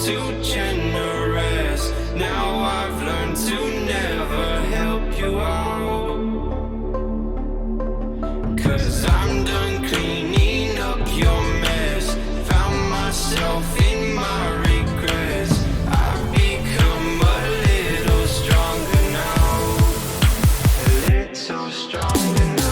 too generous. Now I've learned to never help you out. 'Cause I'm done cleaning up your mess. Found myself in my regrets. I've become a little stronger now. A little stronger now.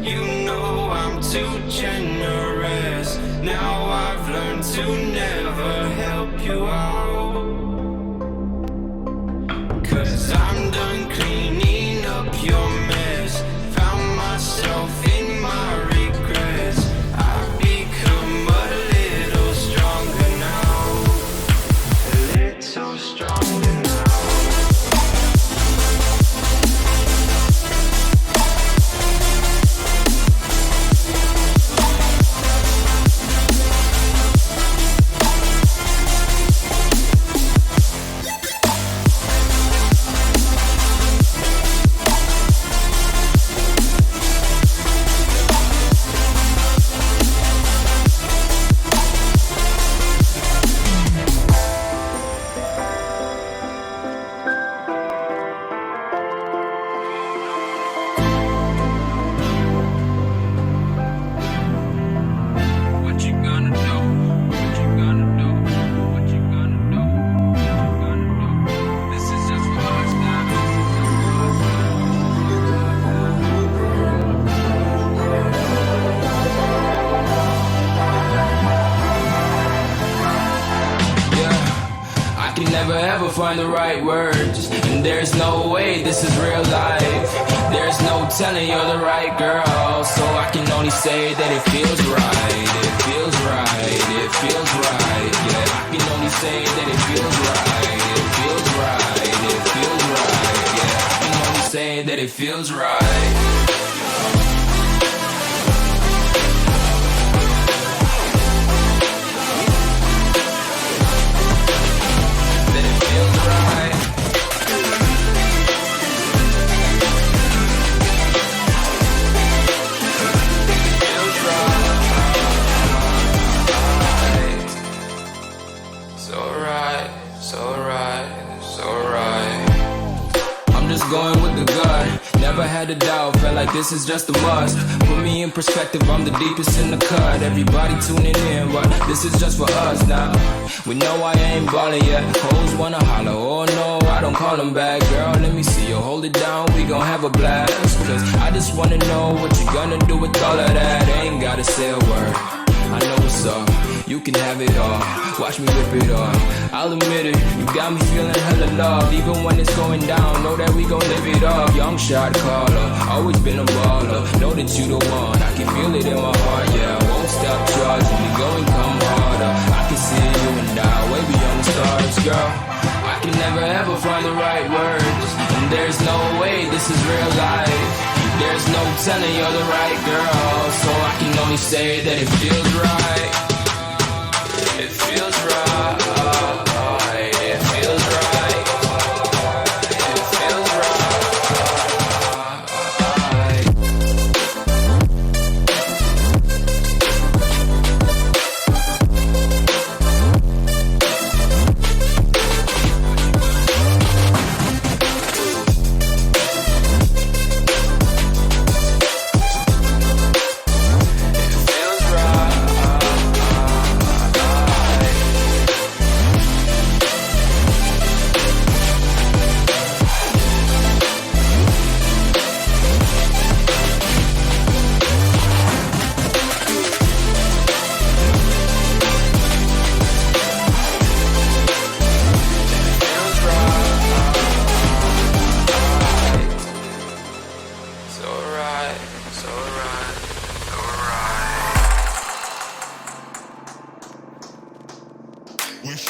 You know I'm too generous. Now I've learned to never help you out. 'Cause I'm done cleaning up your mess. Found myself in my regrets. I've become a little stronger now. A little stronger now. Never ever find the right words, and there's no way this is real life. There's no telling you're the right girl, so I can only say that it feels right. It feels right, it feels right. Yeah, I can only say that it feels right. It feels right, it feels right. Yeah, I can only say that it feels right. Going with the gut, never had a doubt, felt like this is just a must. Put me in perspective, I'm the deepest in the cut. Everybody tuning in, but this is just for us now. We know I ain't ballin' yet, hoes wanna holler, oh no, I don't call them back. Girl, let me see you hold it down, we gon' have a blast. Cause I just wanna know what you gonna do with all of that. Ain't gotta say a word, I know what's up. You can have it all, watch me rip it off. I'll admit it, you got me feeling hella love. Even when it's going down, know that we gon' live it up. Young shot caller, always been a baller. Know that you the one, I can feel it in my heart. Yeah, I won't stop charging, we going come harder. I can see you and I, way beyond the stars, girl. I can never ever find the right words, and there's no way this is real life. There's no telling you're the right girl, so I can only say that it feels right. It feels right. It feels right. It feels right.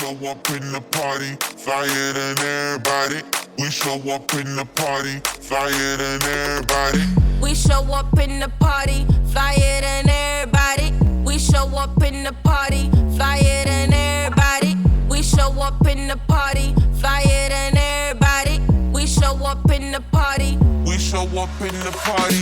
show up in the party, flyer than everybody. We show up in the party, flyer than everybody. We show up in the party, flyer than everybody. We show up in the party, flyer than everybody. We show up in the party, flyer than everybody. We show up in the party. We show up in the party.